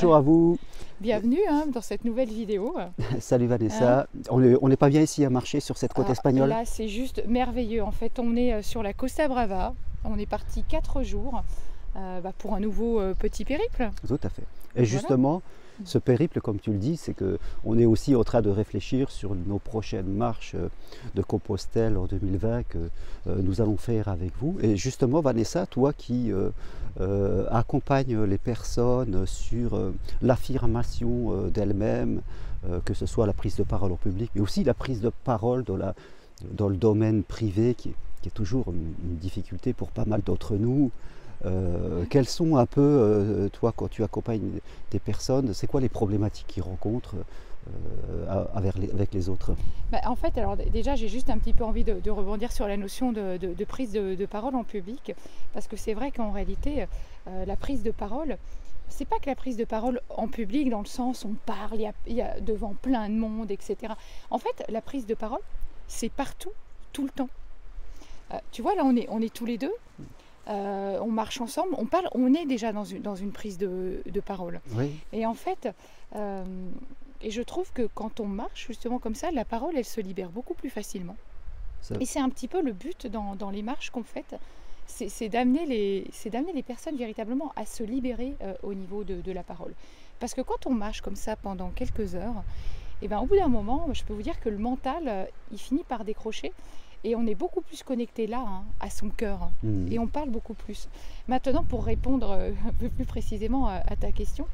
Bonjour à vous. Bienvenue dans cette nouvelle vidéo. Salut Vanessa. On n'est pas bien ici à marcher sur cette côte espagnole? Là, c'est juste merveilleux. En fait, on est sur la Costa Brava. On est parti 4 jours pour un nouveau petit périple. Tout à fait. Et justement, ce périple, comme tu le dis, c'est qu'on est aussi en train de réfléchir sur nos prochaines marches de Compostelle en 2020 que nous allons faire avec vous. Et justement, Vanessa, toi qui accompagne les personnes sur l'affirmation d'elles-mêmes, que ce soit la prise de parole en public, mais aussi la prise de parole dans le domaine privé, qui est toujours une difficulté pour pas mal d'entre nous. Quelles sont un peu, toi, quand tu accompagnes des personnes, c'est quoi les problématiques qu'ils rencontrent avec les autres? En fait, alors déjà, j'ai juste un petit peu envie de rebondir sur la notion de prise de parole en public, parce que c'est vrai qu'en réalité, la prise de parole, c'est pas que la prise de parole en public, dans le sens on parle, il y a devant plein de monde, etc. En fait, la prise de parole, c'est partout, tout le temps. Tu vois, là, on est tous les deux. On marche ensemble, on parle, on est déjà dans une prise de parole. Oui. Et en fait, et je trouve que quand on marche justement comme ça, la parole, elle se libère beaucoup plus facilement. Et c'est un petit peu le but dans les marches qu'on fait, c'est d'amener les personnes véritablement à se libérer au niveau de la parole. Parce que quand on marche comme ça pendant quelques heures, et au bout d'un moment, je peux vous dire que le mental, il finit par décrocher. Et on est beaucoup plus connecté là, à son cœur. Et on parle beaucoup plus. Maintenant, pour répondre un peu plus précisément à ta question,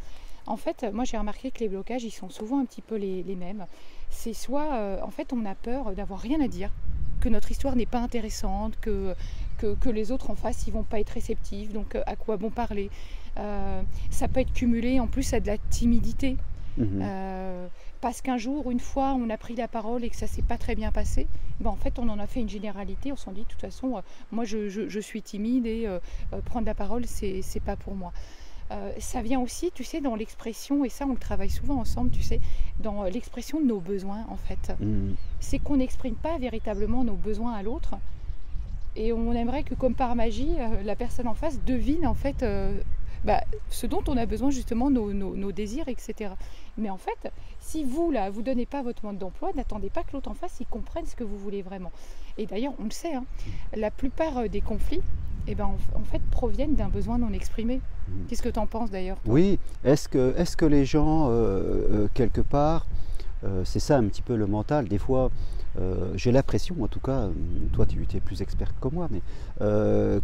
en fait, moi j'ai remarqué que les blocages, ils sont souvent un petit peu les mêmes. C'est soit, en fait, on a peur d'avoir rien à dire, que notre histoire n'est pas intéressante, que les autres en face, ils vont pas être réceptifs, donc à quoi bon parler. Ça peut être cumulé en plus à de la timidité. Parce qu'un jour, une fois, on a pris la parole et que ça s'est pas très bien passé, en fait, on en a fait une généralité. On s'en dit, de toute façon, moi, je suis timide et prendre la parole, c'est pas pour moi. Ça vient aussi, tu sais, dans l'expression, et ça, on le travaille souvent ensemble, tu sais, dans l'expression de nos besoins, en fait. C'est qu'on n'exprime pas véritablement nos besoins à l'autre. Et on aimerait que, comme par magie, la personne en face devine, en fait, ce dont on a besoin, justement, nos désirs, etc. Mais en fait, si vous, là, vous ne donnez pas votre mode d'emploi, n'attendez pas que l'autre en face, il comprenne ce que vous voulez vraiment. Et d'ailleurs, on le sait, la plupart des conflits, en fait, proviennent d'un besoin non exprimé. Qu'est-ce que tu en penses, d'ailleurs, toi? Oui, est-ce que les gens, quelque part, c'est ça un petit peu le mental, des fois, j'ai l'impression, en tout cas, toi tu es plus experte que moi, mais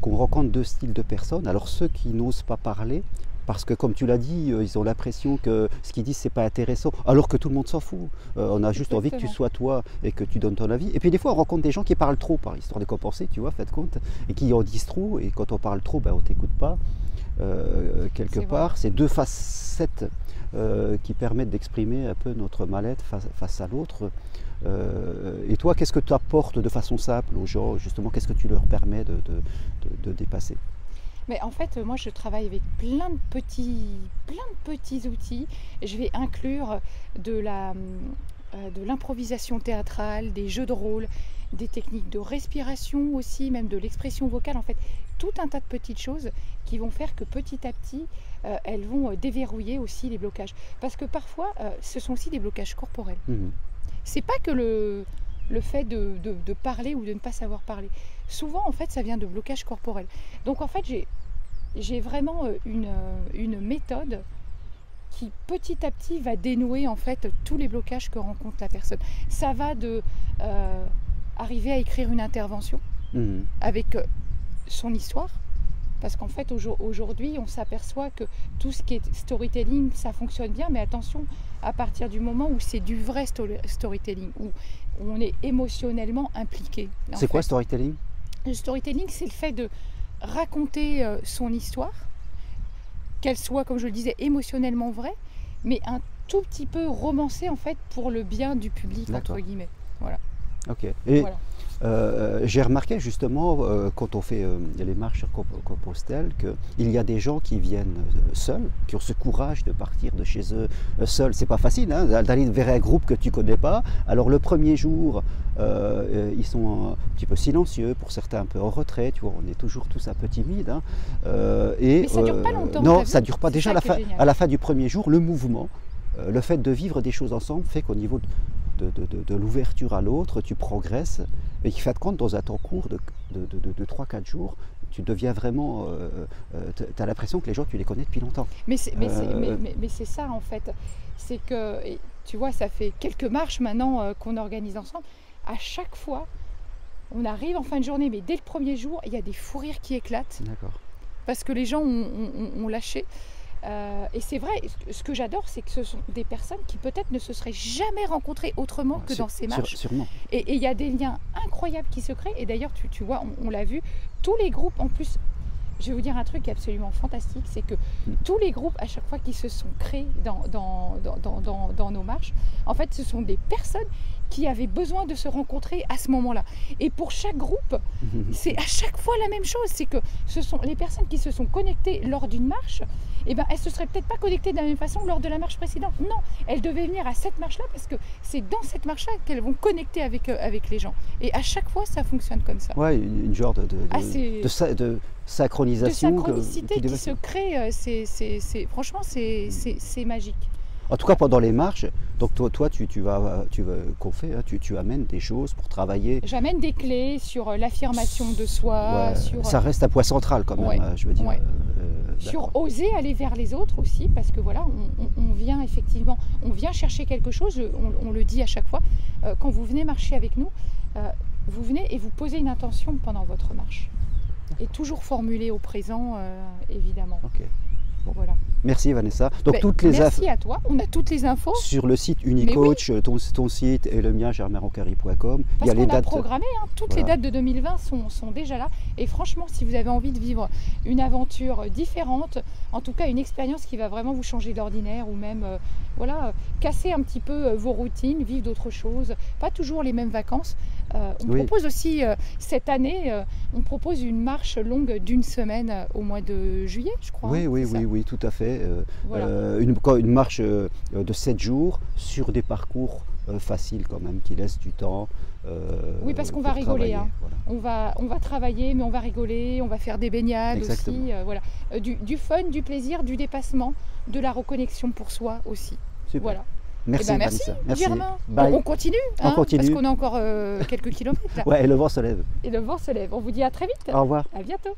qu'on rencontre deux styles de personnes. Alors ceux qui n'osent pas parler, parce que comme tu l'as dit, ils ont l'impression que ce qu'ils disent c'est pas intéressant, alors que tout le monde s'en fout. On a juste envie que tu sois toi et que tu donnes ton avis. Et puis des fois on rencontre des gens qui parlent trop, par histoire de compenser, tu vois, faites compte, et qui en disent trop, et quand on parle trop, on t'écoute pas. Quelque part, c'est deux facettes qui permettent d'exprimer un peu notre mal-être face à l'autre. Et toi, qu'est-ce que tu apportes de façon simple aux gens, justement, qu'est-ce que tu leur permets de dépasser? Mais en fait, moi, je travaille avec plein de petits outils. Je vais inclure de l'improvisation théâtrale, des jeux de rôle, des techniques de respiration aussi, même de l'expression vocale. En fait, tout un tas de petites choses qui vont faire que petit à petit, elles vont déverrouiller aussi les blocages. Parce que parfois, ce sont aussi des blocages corporels. C'est pas que le fait de parler ou de ne pas savoir parler. Souvent, en fait, ça vient de blocages corporels. Donc, en fait, j'ai vraiment une méthode qui, petit à petit, va dénouer, en fait, tous les blocages que rencontre la personne. Ça va de arriver à écrire une intervention avec son histoire. Parce qu'en fait, aujourd'hui, on s'aperçoit que tout ce qui est storytelling, ça fonctionne bien. Mais attention, à partir du moment où c'est du vrai storytelling, où on est émotionnellement impliqué. C'est quoi storytelling? Le storytelling, c'est le fait de raconter son histoire, qu'elle soit, comme je le disais, émotionnellement vraie, mais un tout petit peu romancée, en fait, pour le bien du public, entre guillemets. Voilà. Ok. Et voilà. J'ai remarqué justement quand on fait les marches sur Compostelle qu'il y a des gens qui viennent seuls, qui ont ce courage de partir de chez eux seuls. C'est pas facile hein, d'aller vers un groupe que tu connais pas. Alors le premier jour, ils sont un petit peu silencieux, pour certains un peu en retrait. Tu vois, on est toujours tous un peu timides. Hein, mais ça dure pas longtemps. Non, ça dure pas. Déjà à la fin du premier jour, le mouvement, le fait de vivre des choses ensemble fait qu'au niveau de l'ouverture à l'autre, tu progresses et qui fait de compte dans un temps court de 3-4 jours, tu deviens vraiment, tu as l'impression que les gens tu les connais depuis longtemps. Mais c'est ça en fait, c'est que tu vois ça fait quelques marches maintenant qu'on organise ensemble, à chaque fois on arrive en fin de journée mais dès le premier jour il y a des fous rires qui éclatent. D'accord. Parce que les gens ont lâché. Et c'est vrai, ce que j'adore, c'est que ce sont des personnes qui peut-être ne se seraient jamais rencontrées autrement que dans ces marches. Sûrement. Et il y a des liens incroyables qui se créent. Et d'ailleurs, tu vois, on l'a vu, tous les groupes, en plus, je vais vous dire un truc absolument fantastique, c'est que tous les groupes, à chaque fois qui se sont créés dans nos marches, en fait, ce sont des personnes qui avaient besoin de se rencontrer à ce moment-là. Et pour chaque groupe, c'est à chaque fois la même chose. C'est que ce sont les personnes qui se sont connectées lors d'une marche, eh ben, elles ne se seraient peut-être pas connectées de la même façon lors de la marche précédente. Non, elles devaient venir à cette marche-là parce que c'est dans cette marche-là qu'elles vont connecter avec les gens. Et à chaque fois, ça fonctionne comme ça. Ouais, une genre de synchronisation. De synchronicité qui se crée. Franchement, c'est magique. En tout cas, pendant les marches, donc toi tu amènes des choses pour travailler. J'amène des clés sur l'affirmation de soi. Ouais, sur, ça reste un point central quand même, ouais, je veux dire. Ouais. Sur oser aller vers les autres aussi, parce que voilà, on vient effectivement, on vient chercher quelque chose, on le dit à chaque fois. Quand vous venez marcher avec nous, vous venez et vous posez une intention pendant votre marche. Et toujours formulée au présent, évidemment. Ok. Bon. Voilà. Merci Vanessa. Donc merci à toi. On a toutes les infos sur le site Unicoach, oui. ton site et le mien germainroncari.com. Parce qu'on a programmé, hein, toutes les dates de 2020 sont déjà là. Et franchement, si vous avez envie de vivre une aventure différente, en tout cas une expérience qui va vraiment vous changer d'ordinaire ou même casser un petit peu vos routines, vivre d'autres choses, pas toujours les mêmes vacances. On propose aussi cette année, on propose une marche longue d'une semaine au mois de juillet, je crois. Oui, tout à fait. Une marche de 7 jours sur des parcours faciles quand même, qui laissent du temps. Oui, parce qu'on va rigoler. Hein. Voilà. On va travailler, mais on va rigoler, on va faire des baignades. Exactement. Aussi. Du fun, du plaisir, du dépassement, de la reconnexion pour soi aussi. Super. Voilà. Merci, merci Germain. Bye. On continue, on continue, parce qu'on a encore quelques kilomètres là. Ouais, et le vent se lève. Et le vent se lève. On vous dit à très vite. Au revoir. À bientôt.